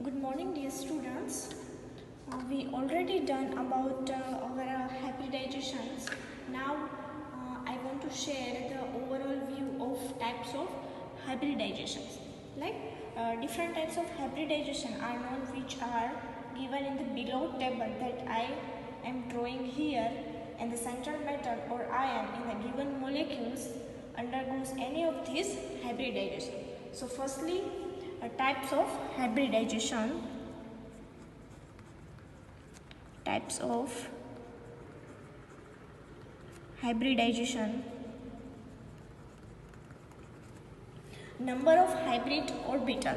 Good morning, dear students. We already done about our hybridizations. Now I want to share the overall view of types of hybridizations. Like different types of hybridization are known, which are given in the below table that I am drawing here, and the central metal or ion in the given molecules undergoes any of these hybridization. So firstly, types of hybridization. Types of hybridization. Number of hybrid orbital.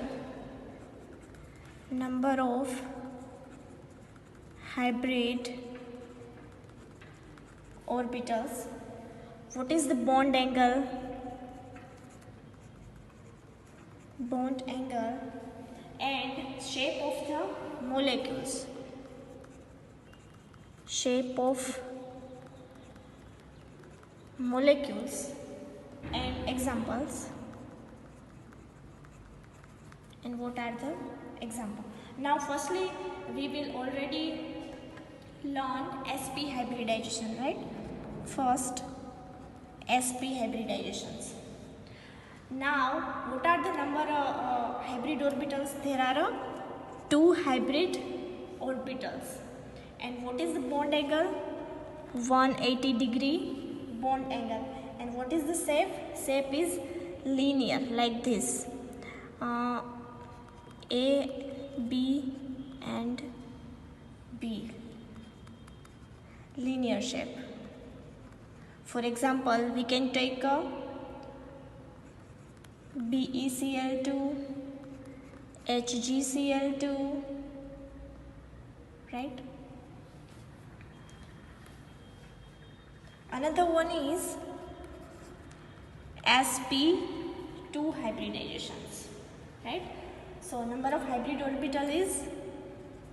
Number of hybrid orbitals. What is the bond angle? Bond angle and shape of the molecules. Shape of molecules and examples. And what are the examples? Now firstly we will already learn sp hybridization, right? First sp hybridizations. Now what are the number of hybrid orbitals? There are 2 hybrid orbitals. And what is the bond angle? 180 degree bond angle. And what is the shape? Shape is linear, like this. A, B and B. Linear shape. For example, we can take a BeCl2, HgCl2, right? Another one is sp2 hybridizations, right? So number of hybrid orbital is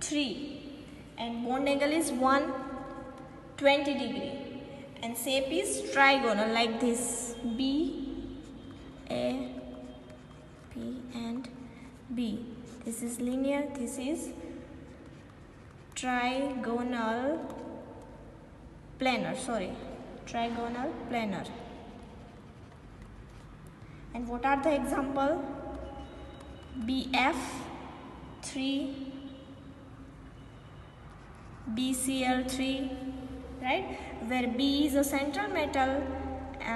3 and bond angle is 120 degree and shape is trigonal, like this. B, A, B and B. This is linear, this is trigonal planar, trigonal planar. And what are the example? BF3, BCl3, right? Where B is a central metal,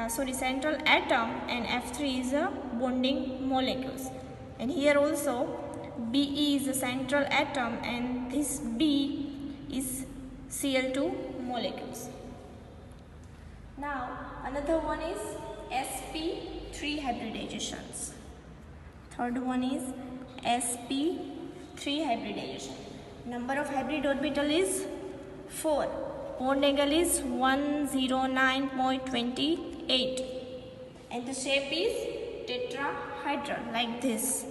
central atom, and F3 is a bonding molecules. And here also Be is a central atom and this B is Cl2 molecules. Now another one is sp3 hybridizations. Third one is sp3 hybridization. Number of hybrid orbital is 4. Bond angle is 109.28 and the shape is tetrahedral, like this.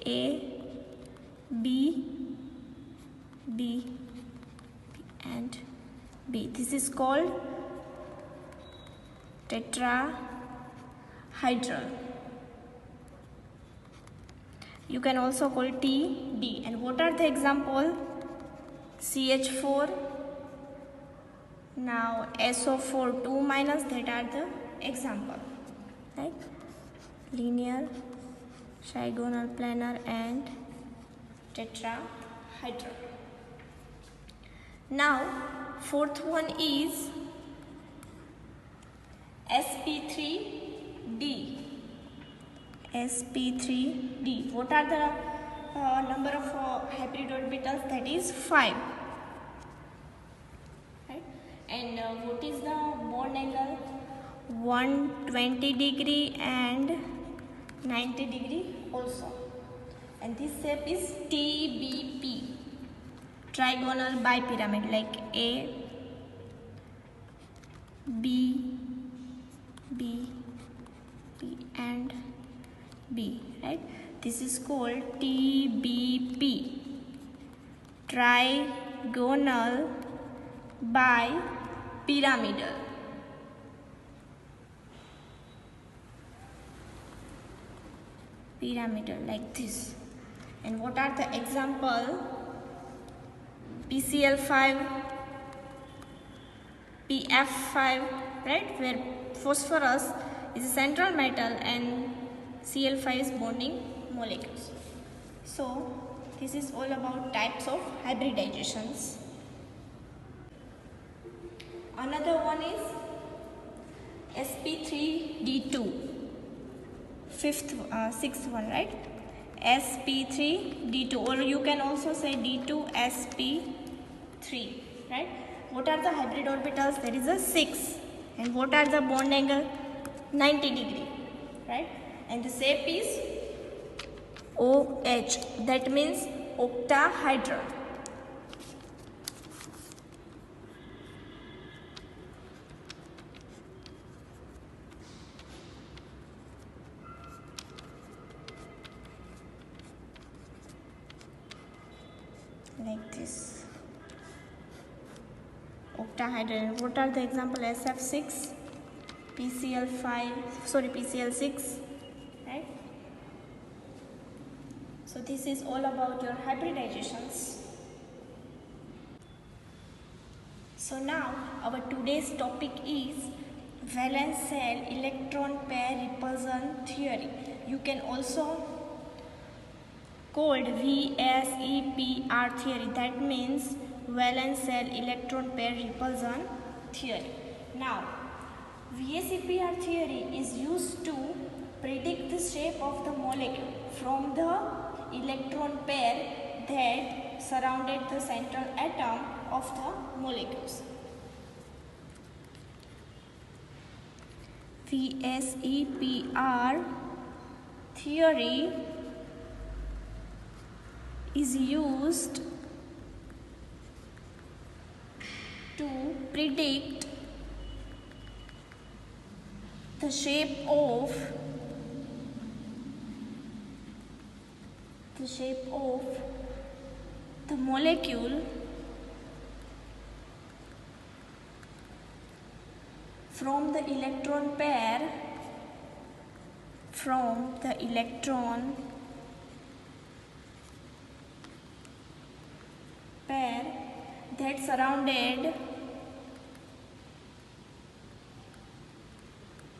A, B, B, and B. This is called tetrahedral. You can also call T, D. And what are the example? CH4, now SO4 2 minus, that are the example, right? Linear, trigonal planar and tetrahedral. Now fourth one is sp3d. sp3d. What are the number of hybrid orbitals? That is 5, right? And what is the bond angle? 120 degree and 90 degree also. And this shape is TBP, trigonal bipyramid, like A, B, B, B and B, right? This is called TBP, trigonal bipyramidal. Pyramidal, like this. And what are the example? PCl5, PF5, right, where phosphorus is a central metal and Cl5 is bonding molecules. So this is all about types of hybridizations. Another one is sp3d2, sixth one, right? sp3d2, or you can also say d2sp3, right? What are the hybrid orbitals? There is a 6. And what are the bond angle? 90 degree, right? And the shape is OH, that means octahedral. Like this, octahedral. What are the example? SF6, PCl6, right? So this is all about your hybridizations. So now our today's topic is valence shell electron pair repulsion theory. You can also called VSEPR theory, that means valence shell electron pair repulsion theory. Now VSEPR theory is used to predict the shape of the molecule from the electron pair that surrounded the central atom of the molecules. VSEPR theory is used to predict the shape of the molecule from the electron pair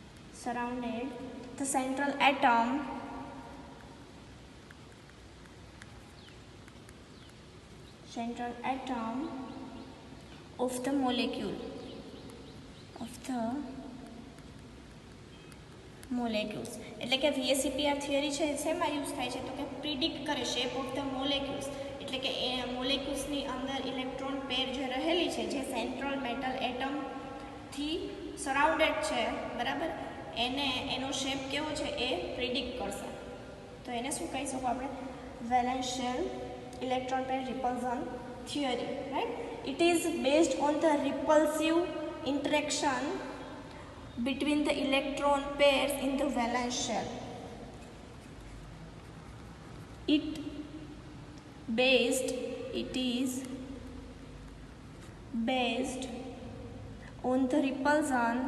that surrounded the central atom of the molecules. એટલે કે VSEPR theory છે શેમાં use થાય છે તો કે predict કરે shape of the molecules, એટલે કે એ મોલેક્યુલ્સની અંદર ઇલેક્ટ્રોન પેર જે રહેલી છે જે સેન્ટ્રલ મેટલ એટમથી સરાઉન્ડેડ છે, બરાબર, એનો શેપ કેવો છે એ પ્રિડિક્ટ કરશે. તો એને શું કહી શકું આપણે? Valence shell electron pair repulsion theory, right? It is based on the repulsive interaction between the electron pairs in the valence shell. It is based on the repulsive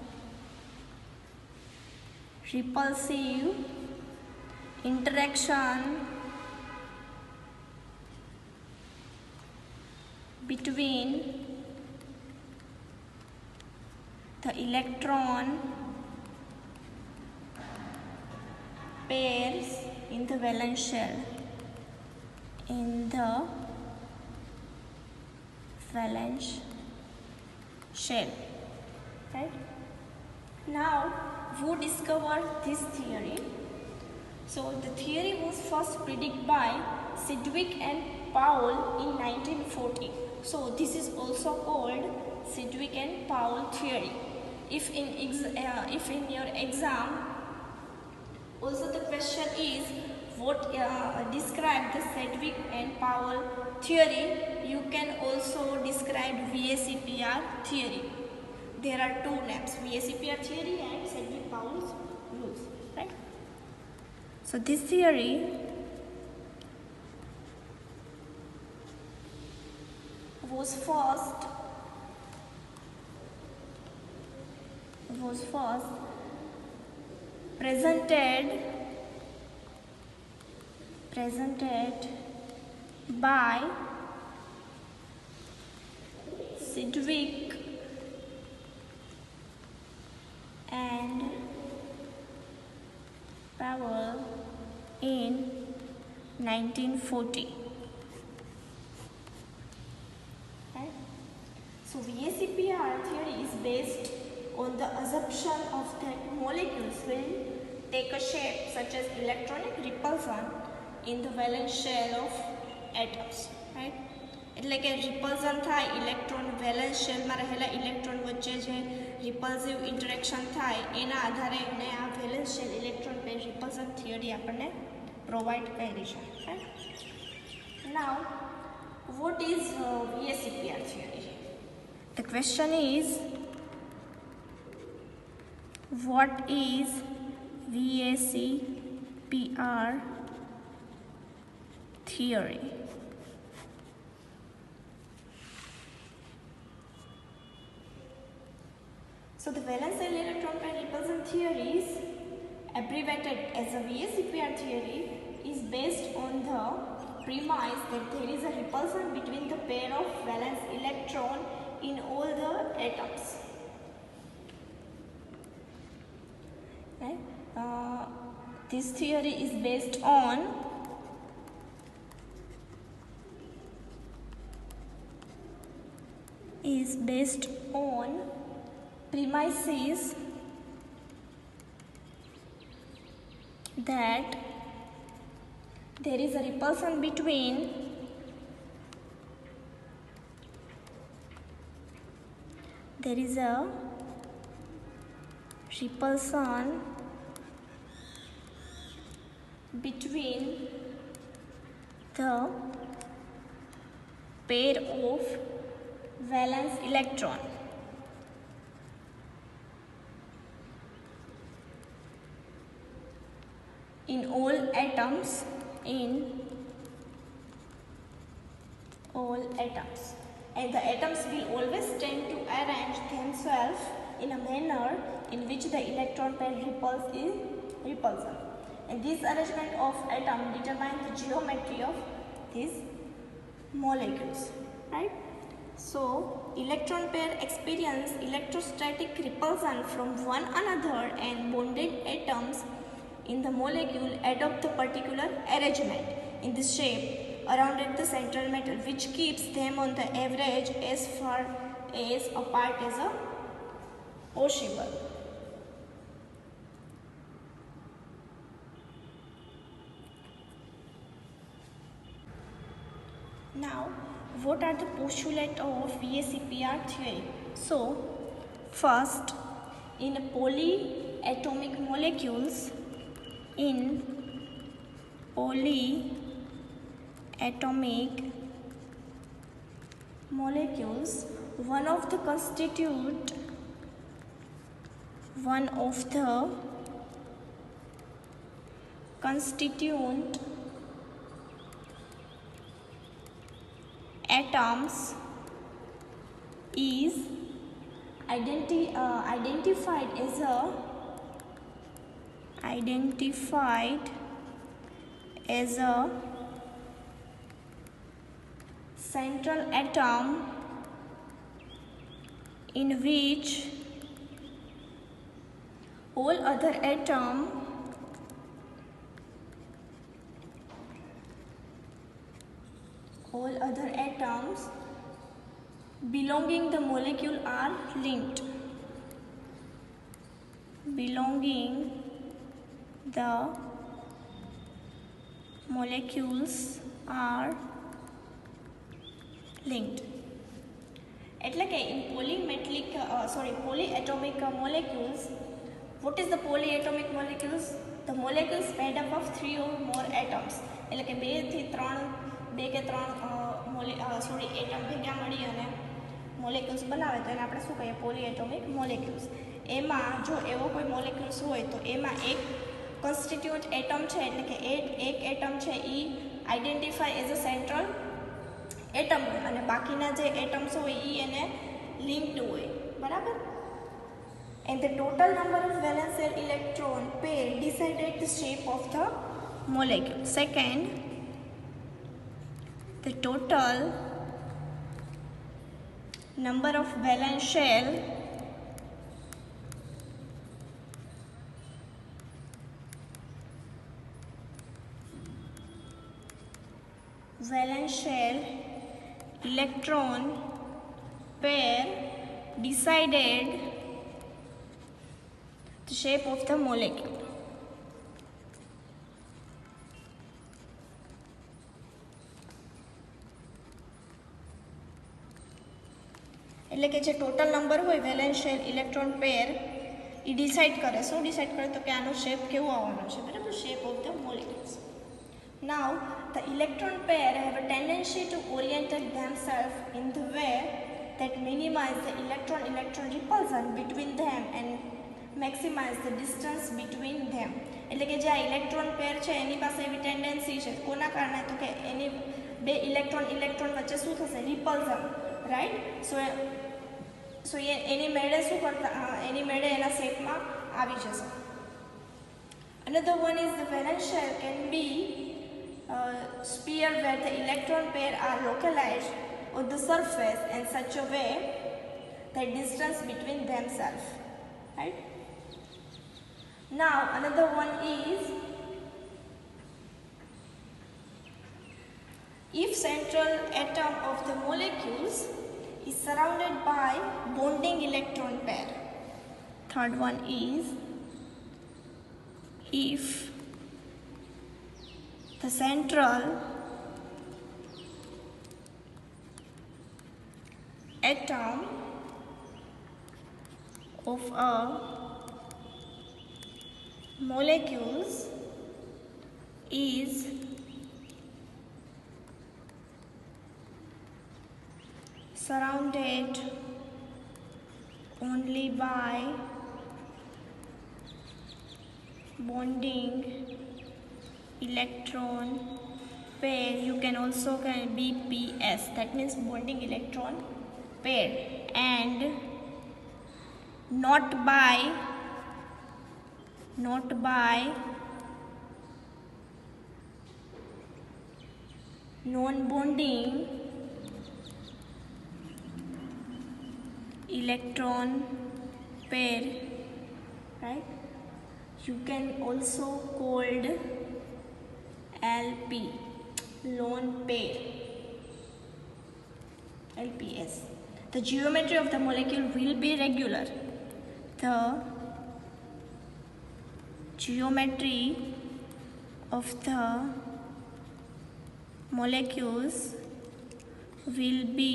interaction between the electron pairs in the valence shell. Right? Now, who discovered this theory? So the theory was first predicted by Sidgwick and Powell in 1940. So this is also called Sidgwick and Powell theory. If in your exam also the question is what describe the Sidgwick and Powell theory, you can also describe VSEPR theory. There are two names, VSEPR theory and Sidgwick-Powell's rules, right? So this theory was first presented presented by Sidgwick and Powell in 1940. Right? So VSEPR theory is based on the assumption of that molecules will take a shape such as electronic repulsion in the valence shell of atoms. Right? એટલે કે repulsion થાય electron valence શેલમાં રહેલા electron વચ્ચે જે રિપલ્સિવ interaction થાય એના આધારે એમને આ valence shell electron pair repulsion theory આપણને પ્રોવાઈડ કરી છે. નાઉ what is VSEPR theory? The question is, what is VSEPR theory? So the valence shell electron pair repulsion theory is abbreviated as a VSEPR theory is based on the premise that there is a repulsion between the pair of valence electron in all the atoms. Right? This theory is based on premises that there is a repulsion between the pair of valence electron in all atoms and the atoms will always tend to arrange themselves in a manner in which the electron pair repulsion, and this arrangement of atom determines the geometry of these molecules. Right? So electron pair experience electrostatic repulsion from one another, and bonded atoms in the molecule adopt the particular arrangement in the shape around at the central metal, which keeps them on the average as far as apart as possible. Now, what are the postulates of VSEPR theory? So, first, in polyatomic molecules, one of the constituent atoms is identified as a central atom, in which all other atoms belonging the molecule are linked. એટલે કે in polyatomic molecules, what is the polyatomic molecules? The molecules made up of 3 or more atoms. એટલે કે 2 કે 3 atom ભેગા મળી અને molecules બનાવે તો એને આપણે શું કહીએ? પોલીએટોમિક મોલેક્યુલ્સ. એમાં જો એવો કોઈ મોલેક્યુલ્સ હોય તો એમાં એક કોન્સ્ટિટ્યુન્ટ એટમ છે, એટલે કે એક એટમ છે એ identify as a central atom હોય અને બાકીના જે એટમ્સ હોય એ એને લિંક્ડ હોય. બરાબર? And the total number of valence shell electron pair decided the shape of the molecule. Second, the total number of valence shell electron pair decided the shape of the molecule. એટલે કે જે total number હોય valence shell electron પેર એ decide કરે. શું decide કરે? તો કે આનો શેપ કેવો આવવાનો છે, બરાબર? Shape of the molecules. Now the electron pair have a tendency to orient themselves in the way that minimize the electron-electron repulsion between them and maximize the distance between them. એટલે કે જે આ electron pair છે એની પાસે એવી tendency છે, કોના કારણે? તો કે એની બે ઇલેક્ટ્રોન વચ્ચે શું થશે? Repulsion, right? સો એની મેળે શું કરતા? એની મેળે એના શેપમાં આવી જશે. Another one is the valence shell can be sphere where the electron pair are localized on the surface in such a way that distance between themselves, right? Now another one is if central atom of the molecules is surrounded by bonding electron pair. Third one is if the central atom of a molecules is surrounded only by bonding electron pair, you can also BPS, that means bonding electron pair, and not by non-bonding electron pair, right? You can also called LP, lone pair, LPS. The geometry of the molecule will be regular. The geometry of the molecules will be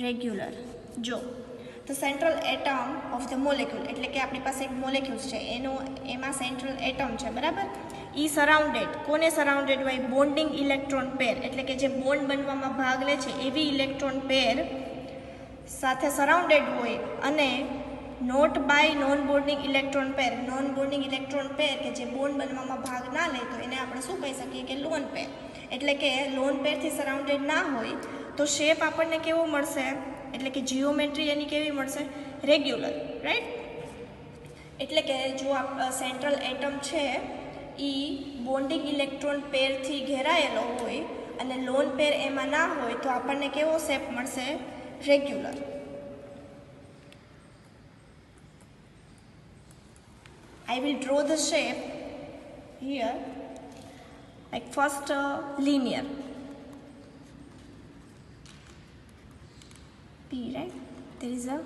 regular. જો the central atom of the molecule એટલે કે આપણી પાસે એક molecules છે, એમાં central atom છે, બરાબર? ઈ સરાઉન્ડેડ, કોને સરાઉન્ડેડ હોય? બોન્ડિંગ ઇલેક્ટ્રોન પેર, એટલે કે જે બોન્ડ બનવામાં ભાગ લે છે એવી ઇલેક્ટ્રોન પેર સાથે સરાઉન્ડેડ હોય, અને not by non bonding electron pair. Non bonding electron pair કે જે બોન્ડ બનવામાં ભાગ ના લે તો એને આપણે શું કહી શકીએ? કે લોન પેર. એટલે કે લોન પેરથી સરાઉન્ડેડ ના હોય તો શેપ આપણને કેવો મળશે? એટલે કે જીઓમેટ્રી એની કેવી મળશે? Regular, right? એટલે કે જો સેન્ટ્રલ એટમ છે એ બોન્ડિંગ ઇલેક્ટ્રોન પેરથી ઘેરાયેલો હોય અને લોન પેર એમાં ના હોય તો આપણને કેવો શેપ મળશે? Regular. I will draw the shape here, like first linear P, right? There is a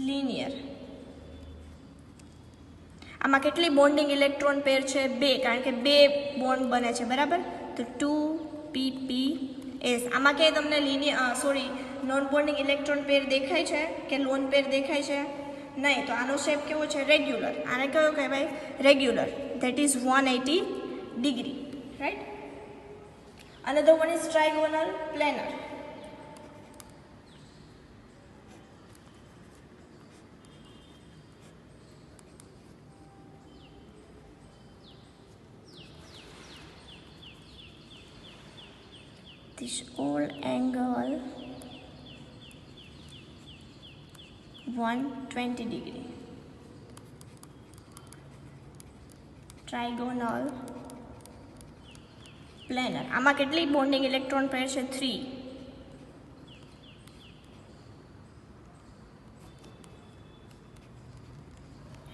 linear. આમાં કેટલી બોન્ડિંગ ઇલેક્ટ્રોન પેર છે? બે, કારણ કે બે બોન્ડ બને છે, બરાબર? તો 2pp's. આમાં કે તમને નોન બોન્ડિંગ ઇલેક્ટ્રોન પેર દેખાય છે કે લોન પેર દેખાય છે? નહીં. તો આનો શેપ કેવો છે? રેગ્યુલર. આને કયો કહેવાય? Regular. That is 180 degree, right? Another one is trigonal planar. This whole angle 120 degree. Trigonal planar. આમાં કેટલી બોન્ડિંગ ઇલેક્ટ્રોન પેર છે? 3.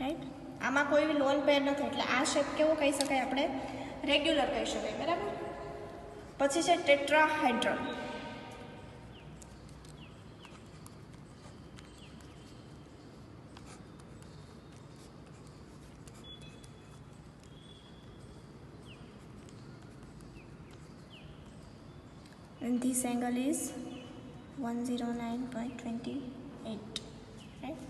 રાઈટ. આમાં કોઈ લોન પેર નથી એટલે આ શેપ કેવો કહી શકાય આપણે? રેગ્યુલર કહી શકાય. બરાબર. પછી છે ટેટ્રાહાઇડ્રલ. And this angle is 109.28, right?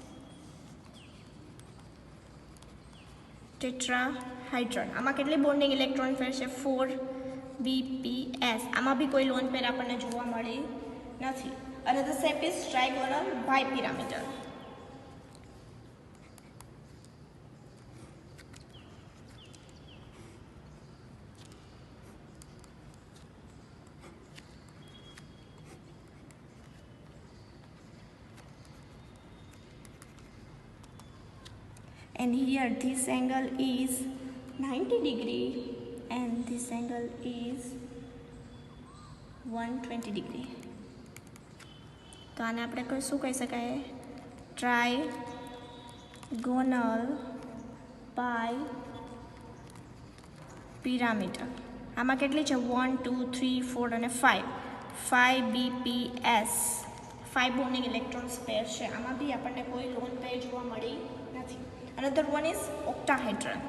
ટેટ્રાહાઇડ્રલ. આમાં કેટલી બોન્ડિંગ ઇલેક્ટ્રોન પેર છે? 4 BPS. આમાં બી કોઈ લોન પેર આપણને જોવા મળી નથી. અને the shape is trigonal bipyramidal. And here this angle is 90 degree and this angle is 120 degree. તો આને આપણે શું કહી શકાય? ટ્રાયગોનલ બાયપિરામિડલ. આમાં કેટલી છે? 1 2 3 4 અને 5 BPS. 5 બોન્ડિંગ ઇલેક્ટ્રોન્સ પેર છે. આમાં બી આપણને કોઈ લોન પેર જોવા મળી નથી. Another one is octahedron.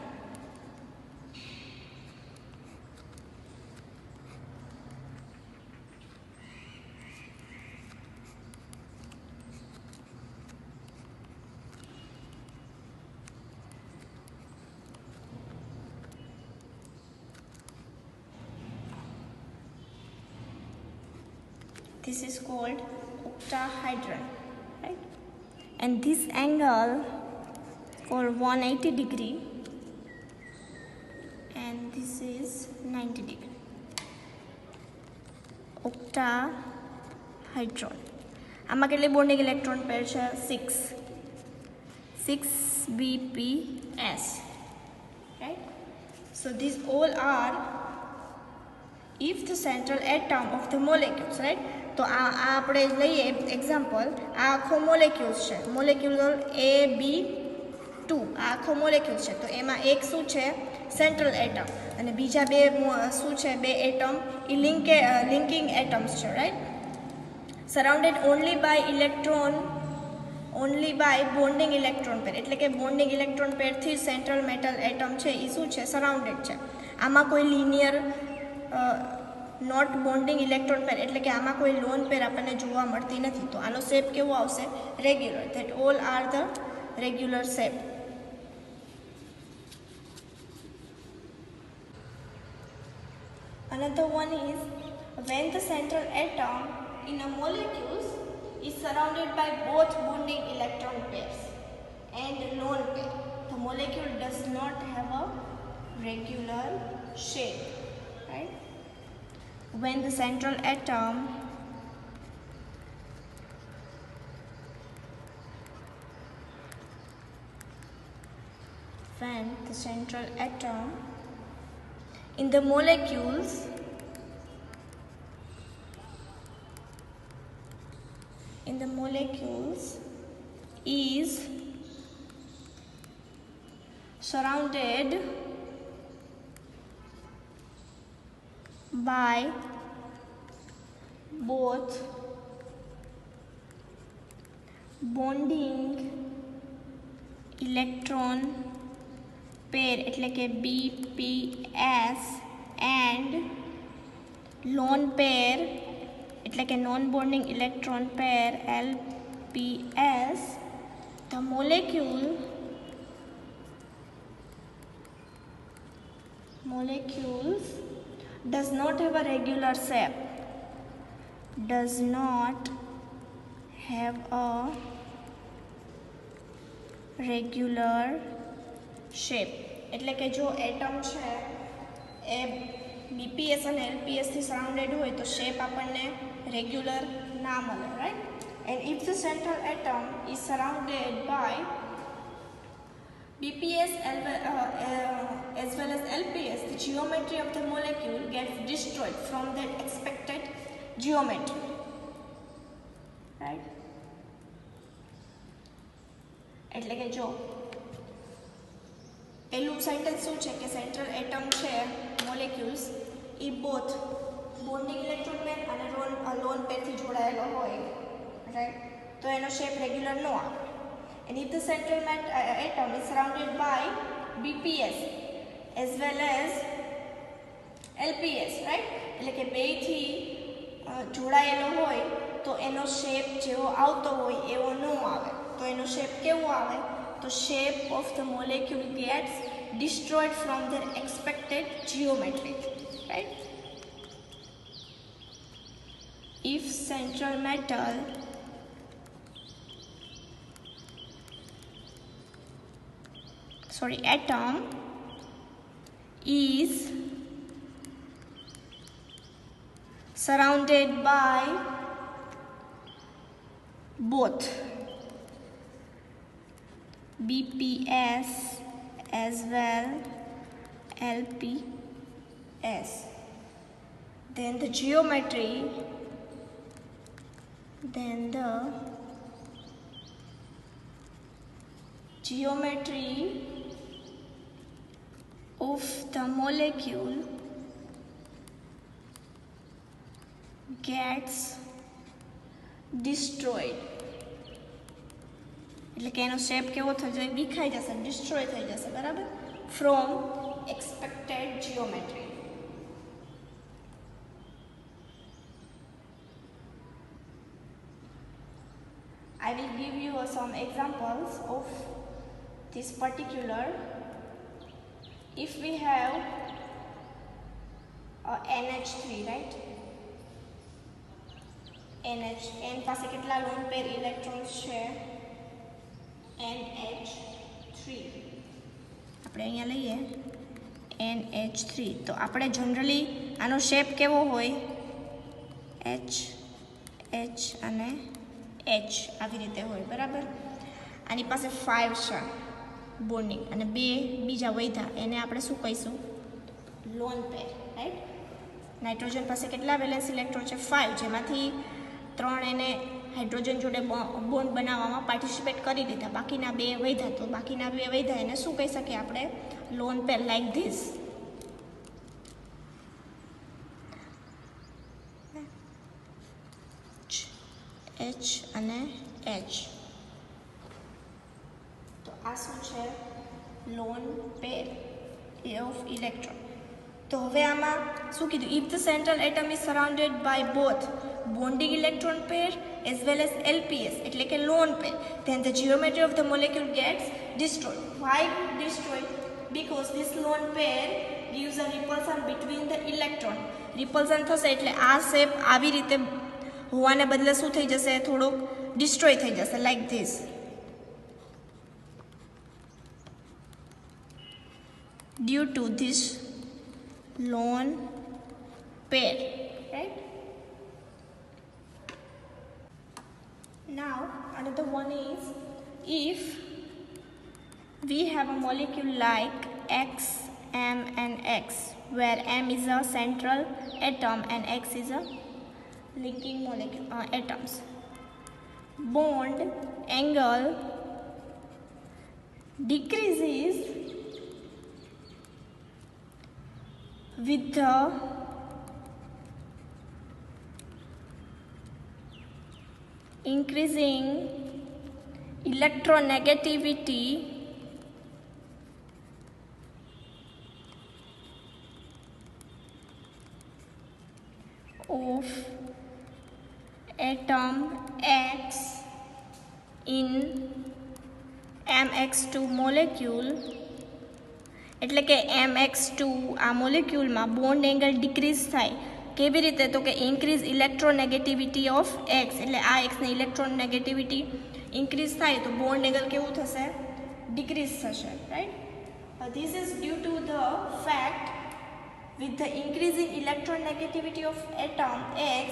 This is called octahedron, right? And this angle called 180 degree and this is 90 degree. Octahedron. આમાં કેટલી બોન્ડિંગ ઇલેક્ટ્રોન પેર છે? 6 BPS, right? So these all are if the central atom of the molecules, right? તો આ આપણે લઈએ example. આ આખો molecules છે, મોલેક્યુલ AB2. આ આખો મોલેક્યુલ છે તો એમાં એક શું છે? Central atom. અને બીજા બે શું છે? બે એટમ એ લિંકિંગ એટમ્સ છે, right? Surrounded only by bonding electron pair. એટલે કે બોન્ડિંગ ઇલેક્ટ્રોન પેરથી સેન્ટ્રલ મેટલ એટમ છે એ શું છે? સરાઉન્ડેડ છે. આમાં કોઈ linear not bonding electron pair એટલે કે આમાં કોઈ લોન પેર આપણને જોવા મળતી નથી. તો આનો શેપ કેવો આવશે? Regular. That all are the regular shape. Another one is when the central atom in a molecule is surrounded by both bonding electron pairs and lone pair, the molecule does not have a regular shape, right? When the central atom in the molecules is surrounded by both bonding electron pair એટલે કે BPS and lone pair એટલે કે non bonding electron pair LPS, the molecule molecules does not have a regular shape, does not have a regular shape. એટલે કે જો atom છે એ BPS અને એલપીએસથી surrounded હોય તો શેપ આપણને રેગ્યુલર ના મળે, right? And if the central atom is surrounded by BPS as well as LPS, the geometry of the molecule gets destroyed from that expected geometry. Right? એટલે કે જો પહેલું સેન્ટેન્સ શું છે કે સેન્ટ્રલ એટમ છે મોલેક્યુલ્સ એ બોથ બોન્ડિંગ ઇલેક્ટ્રોન પેર અને loan પેરથી જોડાયેલો હોય, રાઈટ? તો એનો શેપ રેગ્યુલર ન આવે. And if the central atom is surrounded by BPS as well as LPS, right? એટલે કે બેથી જોડાયેલો હોય તો એનો શેપ જેવો આવતો હોય એવો ન આવે. તો એનો શેપ કેવો આવે? તો shape of the molecule gets destroyed from their expected geometry, right? If central atom is surrounded by both BPS as well LPS, then the geometry of the molecule gets destroyed. એટલે કે એનો shape કેવો થઈ જાય? વિખાઈ જશે, destroy થઈ જશે, બરાબર? From expected geometry. I will give you some examples of this particular. If we have NH3, right? N પાસે કેટલા લોન પેર ઇલેક્ટ્રોન્સ છે? NH3. આપણે અહીંયા લઈએ NH3. તો આપણે જનરલી આનો શેપ કેવો હોય? H અને H આવી રીતે હોય, બરાબર? આની પાસે 5 છે બોન્ડિંગ અને 2 બીજા વૈધા, એને આપણે શું કહીશું? Lone pair, right? નાઇટ્રોજન પાસે કેટલા વેલેન્સ ઇલેક્ટ્રોન છે? 5, જેમાંથી 3 એને હાઇડ્રોજન જોડે બોન્ડ બનાવવામાં પાર્ટિસિપેટ કરી દીધા, બાકીના 2 વૈધા. તો બાકીના 2 વૈધા એને શું કહી શકીએ આપણે? Lone pair, like this. H અને H. તો આ શું છે? Lone pair of electron. તો હવે આમાં શું કીધું? If the central atom is surrounded by both bonding electron pair as well as LPS, એટલે કે lone pair, then the geometry of the molecule gets destroyed. Why destroyed? Because this lone pair gives a repulsion between the electron. Repulsion થશે એટલે આ shape આવી રીતે હોવાને બદલે શું થઈ જશે? થોડોક ડિસ્ટ્રોય થઈ જશે, like this. Due to this lone pair, right? Now another one is, if we have a molecule like X, M and X, where M is a central atom and X is a linking molecule atoms. Bond angle decreases with the increasing electronegativity of atom X in MX2 molecule. એટલે કે MX2 આ મોલેક્યુલમાં bond angle decrease થાય. કેવી રીતે? તો કે increase electronegativity of x, એટલે આ એક્સની ઇલેક્ટ્રોનેગેટિવિટી ઇન્ક્રીઝ થાય તો બોન્ડ એંગલ કેવું થશે? ડિક્રીઝ થશે, right? This is due to the fact with the increasing electronegativity of atom X,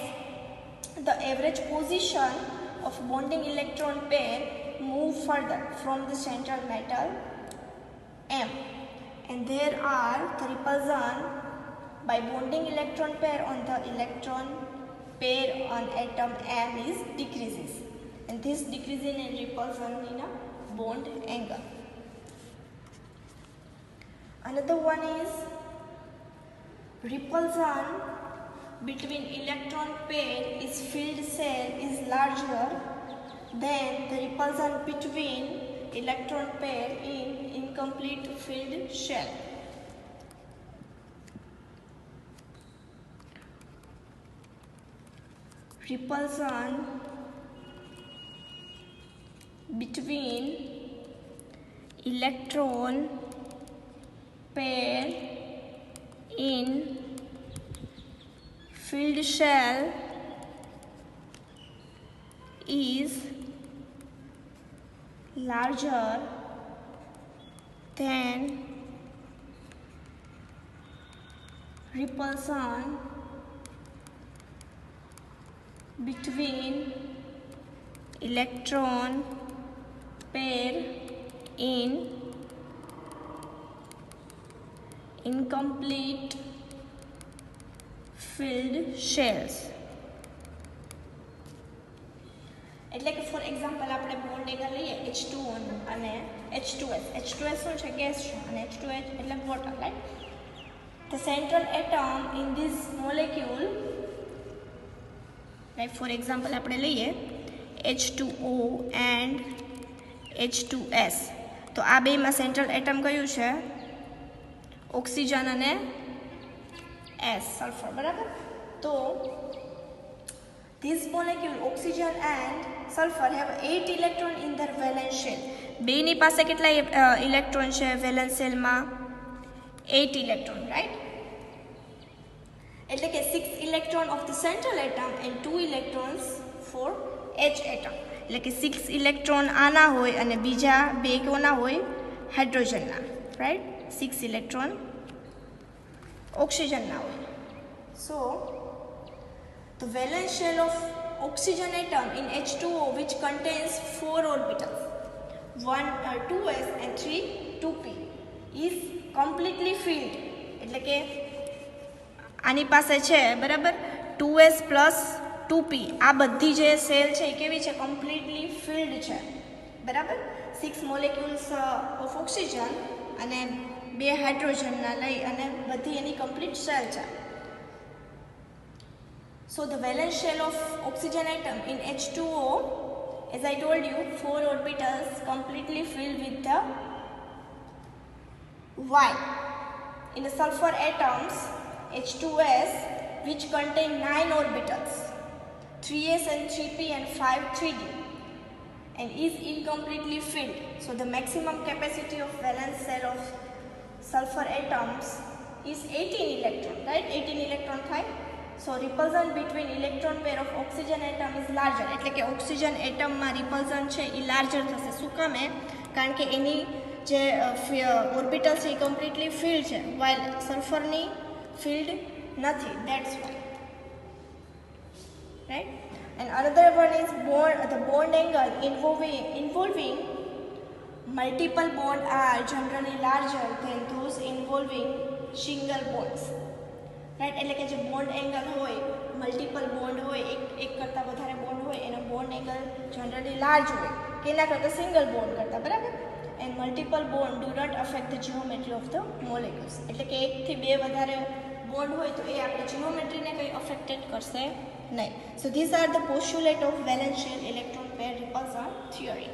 the average position of bonding electron pair move further from the central metal M, and there are the repulsion by bonding electron pair on the electron pair on atom M is decreases, and this decreasing in repulsion in a bond angle. Another one is repulsion between electron pair is filled cell is larger than the repulsion between electron pair in incomplete filled shell. Repulsion between electron pair in filled shell is larger than repulsion between electron pair in incomplete filled shells. એટલે કે for example આપણે bond angle લઈએ H2O અને H2S. H2S શું છે? Gas છે, અને H2H એટલે water, right? The central atom in this molecule, right, for example આપણે લઈએ H2O and H2S. તો આ બેમાં સેન્ટ્રલ એટમ કયું છે? ઓક્સિજન અને S, સલ્ફર, બરાબર? તો this molecule oxygen and sulfur have 8 electron in their valence shell. બેની પાસે કેટલા ઇલેક્ટ્રોન છે વેલેન્સ સેલમાં? 8 ઇલેક્ટ્રોન, રાઈટ? એટલે કે 6 electron of the central atom and 2 electrons for H atom. એટલે કે 6 ઇલેક્ટ્રોન આના હોય અને બીજા બે કોના હોય? હાઇડ્રોજનના, રાઈટ? 6 ઇલેક્ટ્રોન ઓક્સિજનના હોય. So the valence shell of oxygen atom in H2O, which contains 4 orbitals, 2s and 2p, is completely filled. એટલે કે આની પાસે છે, બરાબર, 2s plus 2p. આ બધી જે સેલ છે એ કેવી છે? કમ્પ્લીટલી ફિલ્ડ છે, બરાબર? 6 મોલેક્યુલ્સ ઓફ ઓક્સિજન અને 2 હાઇડ્રોજનના લઈ અને બધી એની કમ્પ્લીટ સેલ છે. So the valence shell of oxygen atom in H2O, as I told you, 4 orbitals completely filled with the Y. In the sulfur atoms, H2S, which contain 9 orbitals, 3s and 3p and 5 3d, and is incompletely filled. So the maximum capacity of valence cell of sulfur atoms is 18 electron, right? 18 electron થાય. So repulsion between electron pair of oxygen atom is larger. એટલે કે oxygen એટમમાં repulsion છે એ larger થશે. શું કામે? કારણ કે એની જે ઓર્બિટલ છે એ કમ્પ્લીટલી ફિલ્ડ છે, વાઇલ સલ્ફરની ફિલ્ડ નથી. That's why, right? And another one is the bond angle involving multiple bond are generally larger than those involving single bonds. Right? એટલે કે જે બોન્ડ એંગલ હોય, મલ્ટિપલ બોન્ડ હોય, એક કરતાં વધારે બોન્ડ હોય, એનો બોન્ડ એંગલ જનરલી લાર્જ હોય કેના કરતાં? સિંગલ બોન્ડ કરતાં, બરાબર? And multiple bond do not affect the geometry of the molecules. એટલે કે એકથી બે વધારે બોન્ડ હોય તો એ આપણી જીઓમેટ્રીને કંઈ અફેક્ટેડ કરશે નહીં. So this are the postulate of valence shell electron pair repulsion theory.